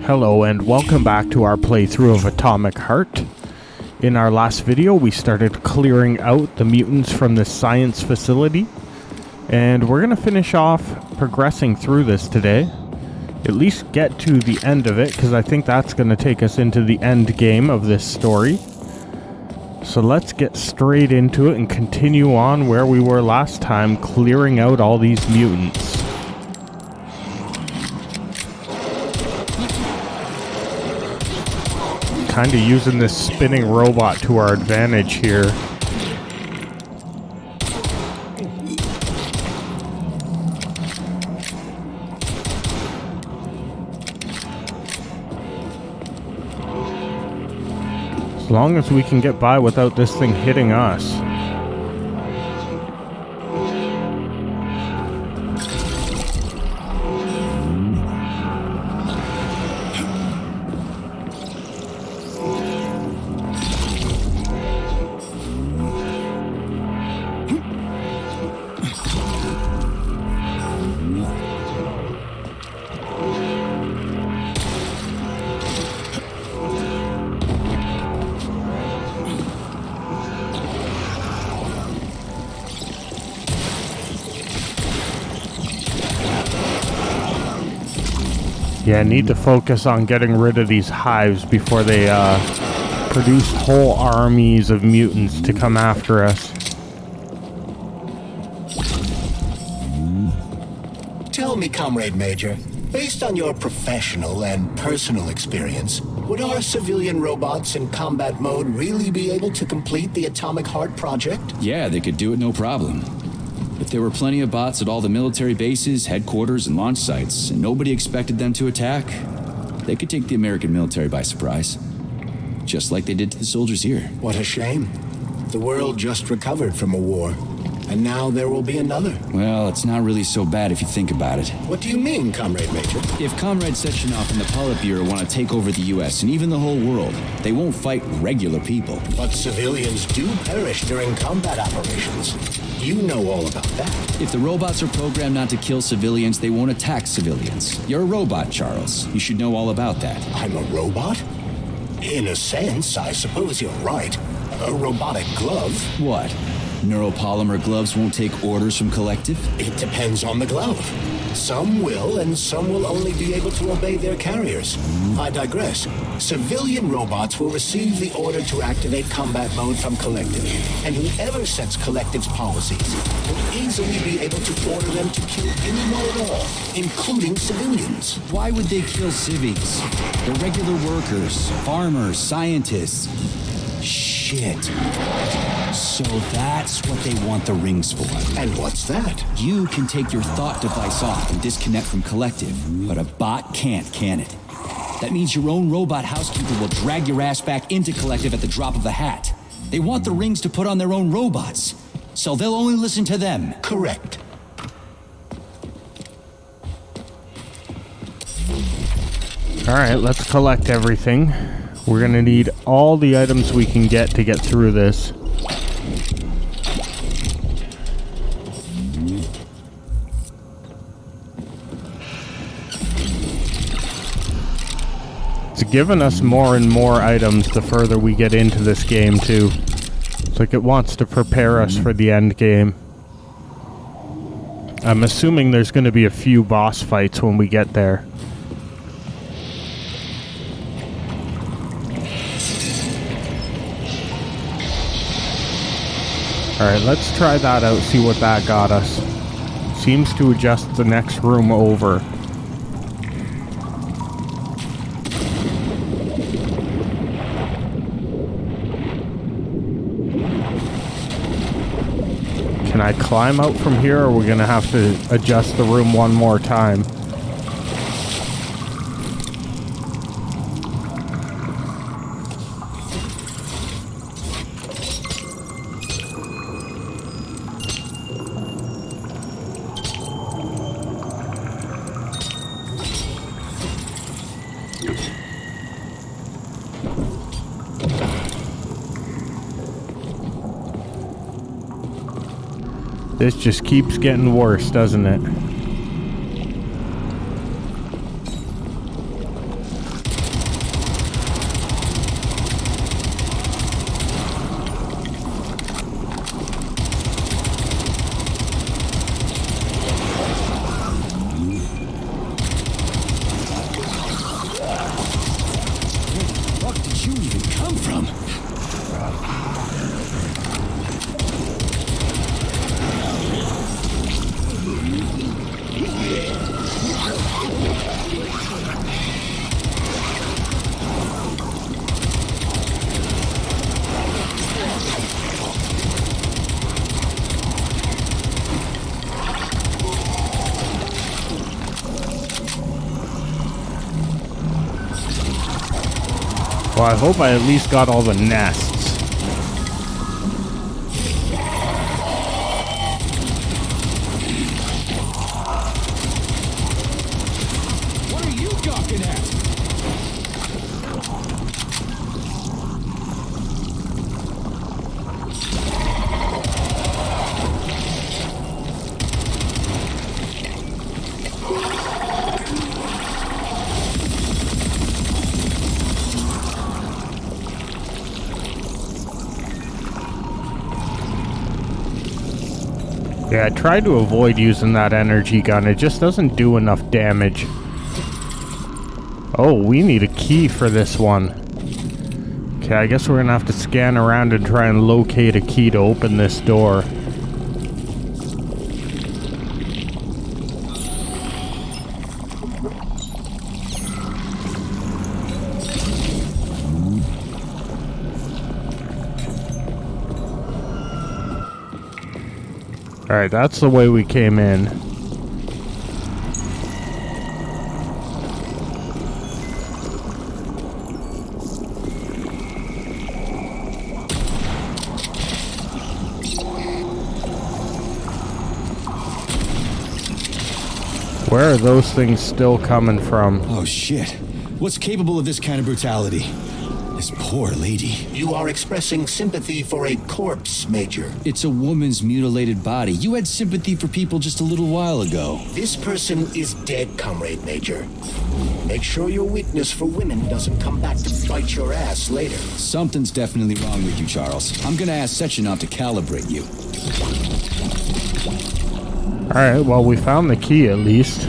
Hello and welcome back to our playthrough of Atomic Heart. In our last video we started clearing out the mutants from this science facility, and we're going to finish off progressing through this today. At least get to the end of it, because I think that's going to take us into the end game of this story. So let's get straight into it and continue on where we were last time, clearing out all these mutants. Kind of using this spinning robot to our advantage here. As long as we can get by without this thing hitting us. Yeah, I need to focus on getting rid of these hives before they produce whole armies of mutants to come after us. Tell me, Comrade Major, based on your professional and personal experience, would our civilian robots in combat mode really be able to complete the Atomic Heart project? Yeah, they could do it no problem. If there were plenty of bots at all the military bases, headquarters, and launch sites, and nobody expected them to attack, they could take the American military by surprise. Just like they did to the soldiers here. What a shame. The world just recovered from a war, and now there will be another. Well, it's not really so bad if you think about it. What do you mean, Comrade Major? If Comrade Sechenov and the Politburo want to take over the US and even the whole world, they won't fight regular people. But civilians do perish during combat operations. You know all about that. If the robots are programmed not to kill civilians, they won't attack civilians. You're a robot, Charles. You should know all about that. I'm a robot? In a sense, I suppose you're right. A robotic glove. What? Neuropolymer gloves won't take orders from Collective? It depends on the glove. Some will, and some will only be able to obey their carriers. I digress. Civilian robots will receive the order to activate combat mode from Collective, and whoever sets Collective's policies will easily be able to order them to kill anyone at all, including civilians. Why would they kill civvies? They're regular workers, farmers, scientists. Shit. So that's what they want the rings for. And what's that? You can take your thought device off and disconnect from Collective, but a bot can't, can it? That means your own robot housekeeper will drag your ass back into Collective at the drop of a hat. They want the rings to put on their own robots, so they'll only listen to them. Correct. Alright, let's collect everything. We're gonna need all the items we can get to get through this. It's giving us more and more items the further we get into this game too. It's like it wants to prepare us for the end game. I'm assuming there's going to be a few boss fights when we get there. Alright, let's try that out, see what that got us. Seems to adjust the next room over. Can I climb out from here, or are we gonna have to adjust the room one more time? This just keeps getting worse, doesn't it? Well, I hope I at least got all the nests. What are you gawking at? Yeah, I tried to avoid using that energy gun. It just doesn't do enough damage. Oh, we need a key for this one. Okay, I guess we're gonna have to scan around and try and locate a key to open this door. Alright, that's the way we came in. Where are those things still coming from? Oh shit. What's capable of this kind of brutality? This poor lady. You are expressing sympathy for a corpse, Major. It's a woman's mutilated body. You had sympathy for people just a little while ago. This person is dead, Comrade Major. Make sure your weakness for women doesn't come back to bite your ass later. Something's definitely wrong with you, Charles. I'm gonna ask Sechenov to calibrate you. Alright, well, we found the key at least.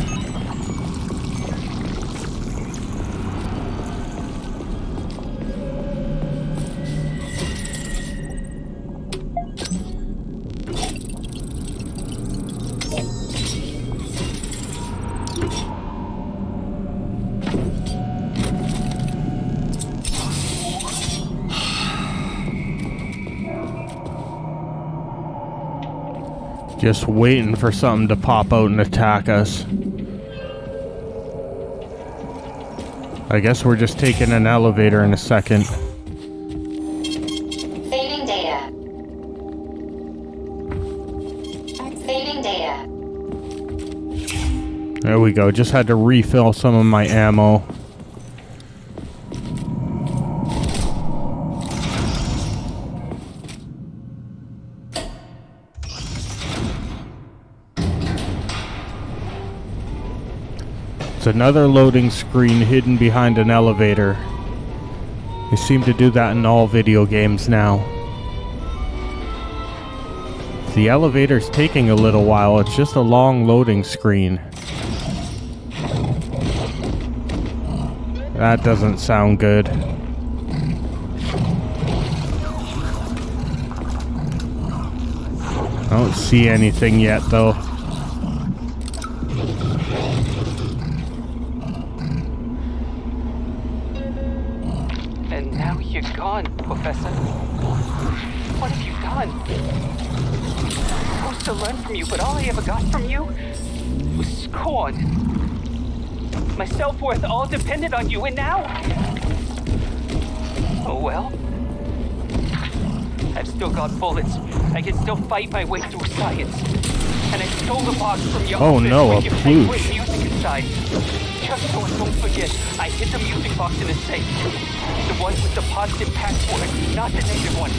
Just waiting for something to pop out and attack us. I guess we're just taking an elevator in a second. Saving data. Saving data. There we go. Just had to refill some of my ammo. Another loading screen hidden behind an elevator. They seem to do that in all video games now. The elevator's taking a little while. It's just a long loading screen. That doesn't sound good. I don't see anything yet, though. Professor. What have you done? I was to learn from you, but all I ever got from you was scorn. My self-worth all depended on you, and now... Oh well. I've still got bullets. I can still fight my way through science. And I stole the box from your Oh office no, with a your favorite flute. music inside. Just so I don't forget, I hid the music box in a safe. The one with the positive password, not the negative one.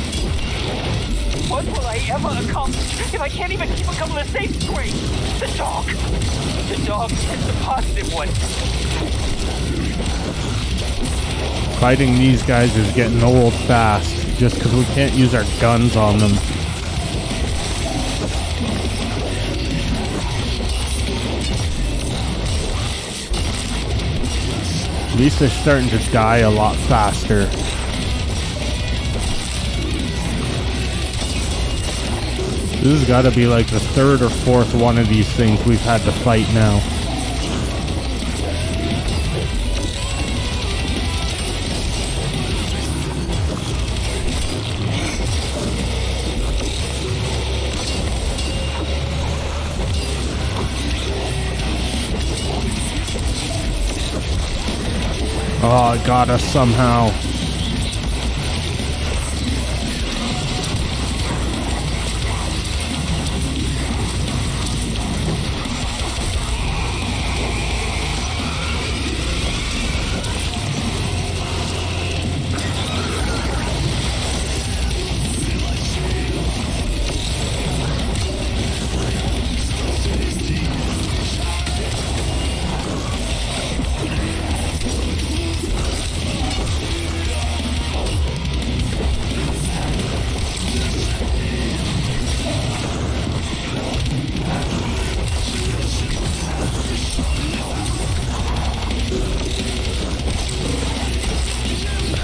What will I ever accomplish if I can't even keep a couple of safes straight? The dog. The dog is the positive one. Fighting these guys is getting old fast, just because we can't use our guns on them. At least they're starting to die a lot faster. This has got to be like the third or fourth one of these things we've had to fight now. Oh, it got us somehow.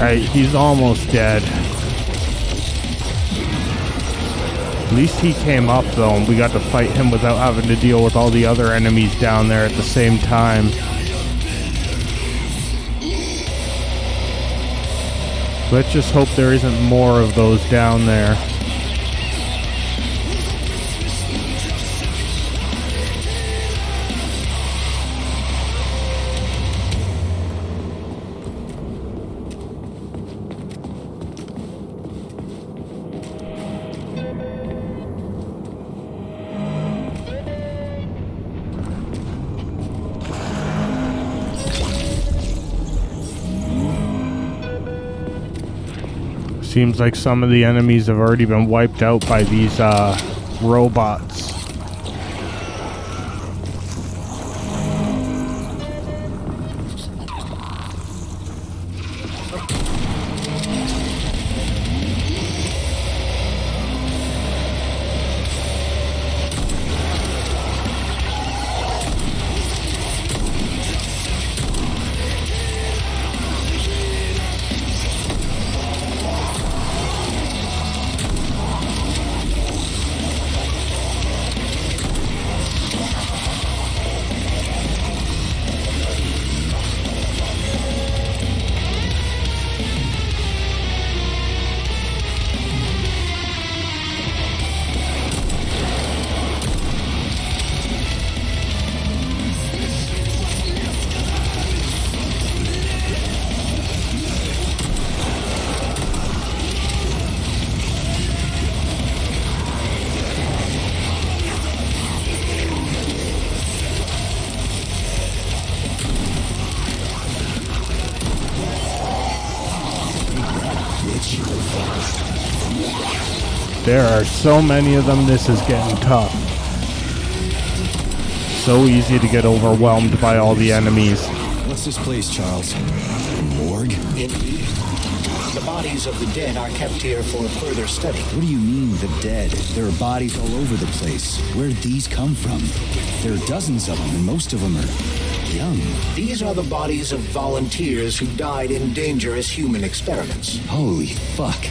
Alright, he's almost dead. At least he came up though, and we got to fight him without having to deal with all the other enemies down there at the same time. Let's just hope there isn't more of those down there. Seems like some of the enemies have already been wiped out by these robots. There are so many of them, this is getting tough. So easy to get overwhelmed by all the enemies. What's this place, Charles? A morgue? Indeed. The bodies of the dead are kept here for further study. What do you mean, the dead? There are bodies all over the place. Where did these come from? There are dozens of them, and most of them are young. These are the bodies of volunteers who died in dangerous human experiments. Holy fuck.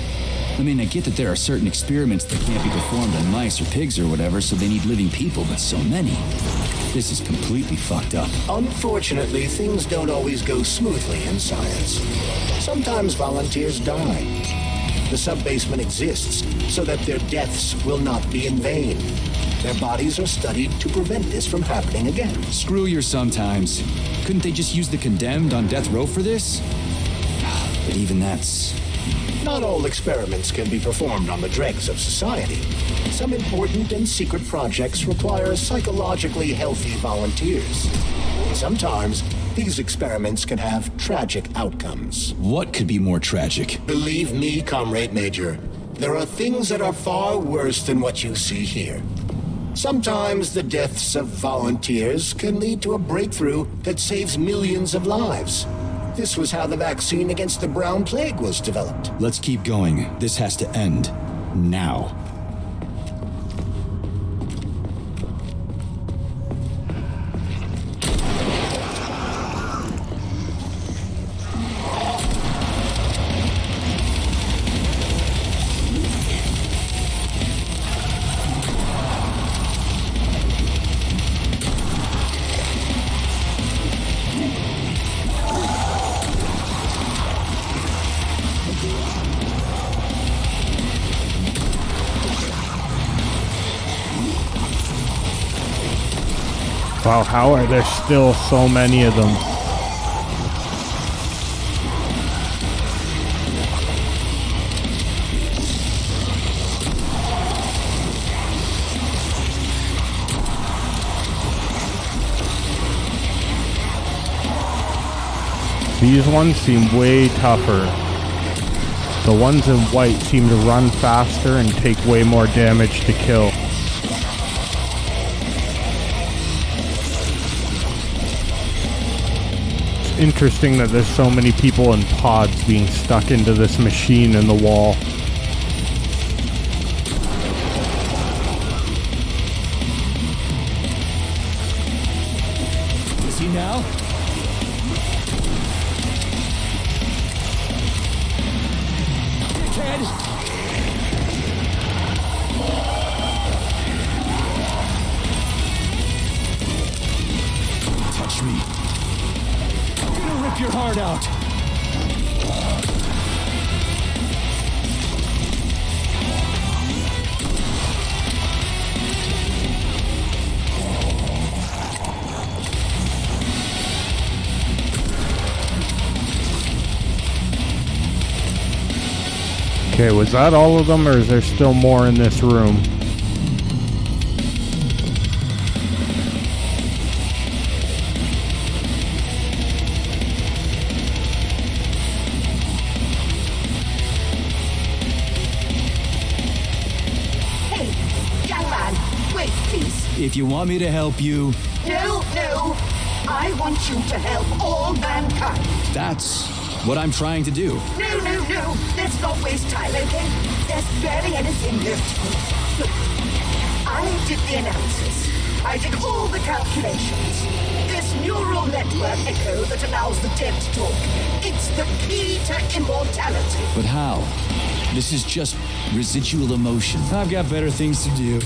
I mean, I get that there are certain experiments that can't be performed on mice or pigs or whatever, so they need living people, but so many. This is completely fucked up. Unfortunately, things don't always go smoothly in science. Sometimes volunteers die. The sub-basement exists so that their deaths will not be in vain. Their bodies are studied to prevent this from happening again. Screw your sometimes. Couldn't they just use the condemned on death row for this? But even that's... Not all experiments can be performed on the dregs of society. Some important and secret projects require psychologically healthy volunteers. Sometimes, these experiments can have tragic outcomes. What could be more tragic? Believe me, Comrade Major, there are things that are far worse than what you see here. Sometimes the deaths of volunteers can lead to a breakthrough that saves millions of lives. This was how the vaccine against the brown plague was developed. Let's keep going. This has to end. Now. Wow, how are there still so many of them? These ones seem way tougher. The ones in white seem to run faster and take way more damage to kill. Interesting that there's so many people in pods being stuck into this machine in the wall. Is he now? out. Okay, was that all of them, or is there still more in this room? Hey, young man, wait, please. If you want me to help you, No, no. I want you to help all mankind. that's what I'm trying to do. No, no, no. Let's not waste time, okay? There's barely anything left. Look, I did the analysis. I did all the calculations. This neural network echo that allows the dead to talk. It's the key to immortality. But how? This is just residual emotion. I've got better things to do.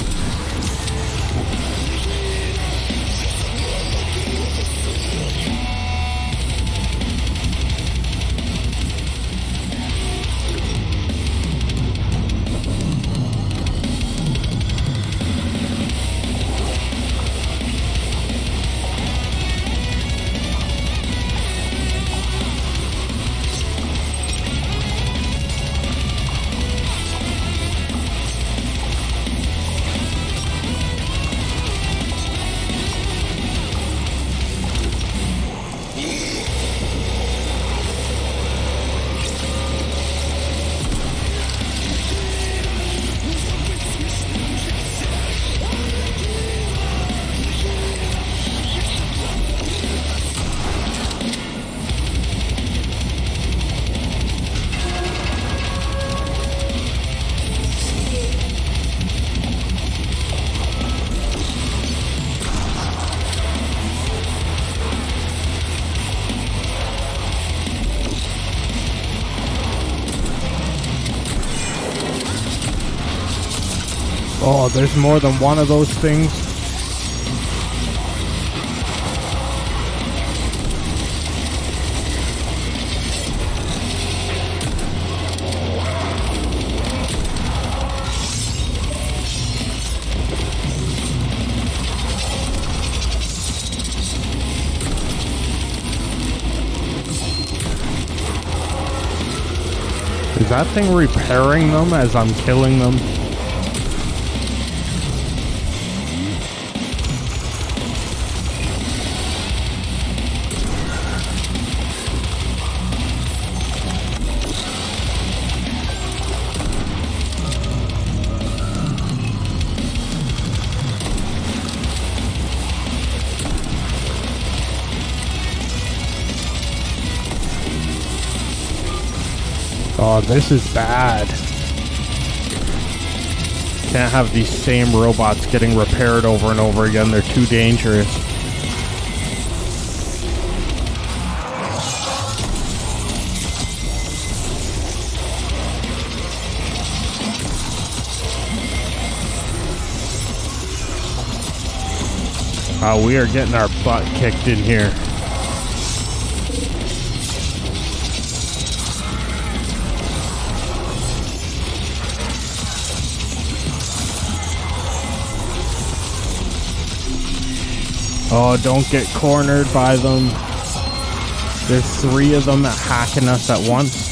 Oh, there's more than one of those things. Is that thing repairing them as I'm killing them? Oh, this is bad. Can't have these same robots getting repaired over and over again. They're too dangerous. We are getting our butt kicked in here. Oh, don't get cornered by them. There's 3 of them hacking us at once.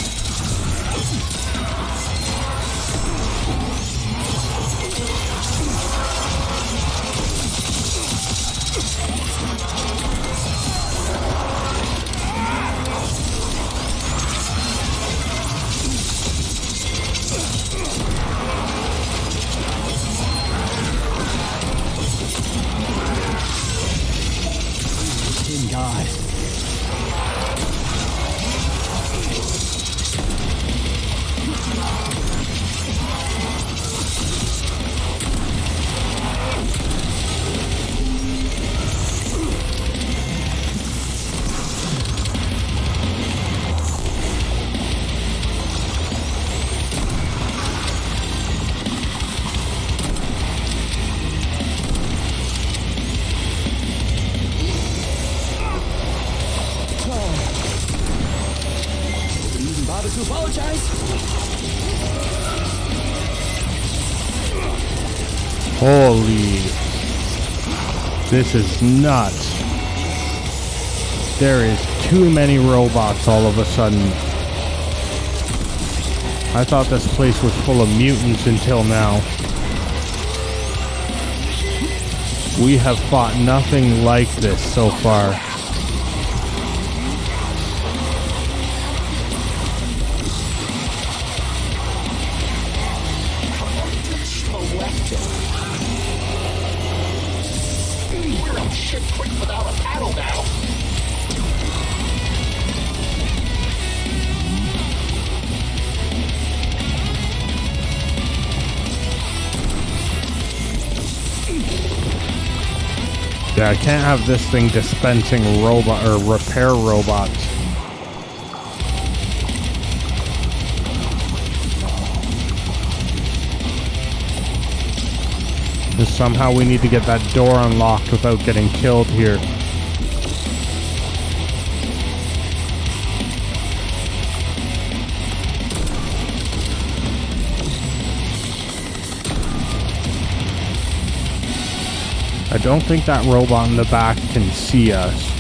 bother to apologize. Holy. This is nuts. There is too many robots all of a sudden. I thought this place was full of mutants until now. We have fought nothing like this so far. Yeah, I can't have this thing dispensing robot or repair robots. Because somehow we need to get that door unlocked without getting killed here. I don't think that robot in the back can see us.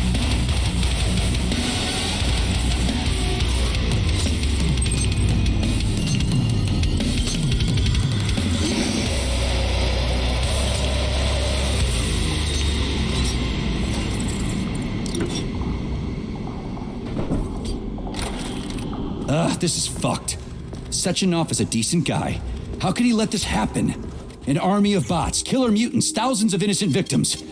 This is fucked. Sechenov is a decent guy. How could he let this happen? An army of bots, killer mutants, thousands of innocent victims.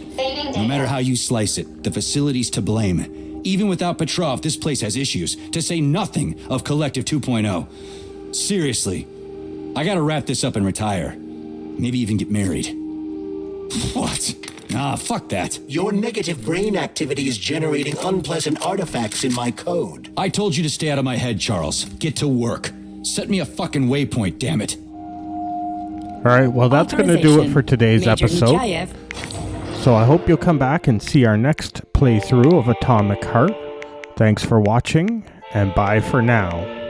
No matter how you slice it, the facility's to blame. Even without Petrov, this place has issues, to say nothing of Collective 2.0. Seriously, I gotta wrap this up and retire. Maybe even get married. What? Nah, fuck that. Your negative brain activity is generating unpleasant artifacts in my code. I told you to stay out of my head, Charles. Get to work. Set me a fucking waypoint, damn it. Alright, well that's going to do it for today's episode. So I hope you'll come back and see our next playthrough of Atomic Heart. Thanks for watching, and bye for now.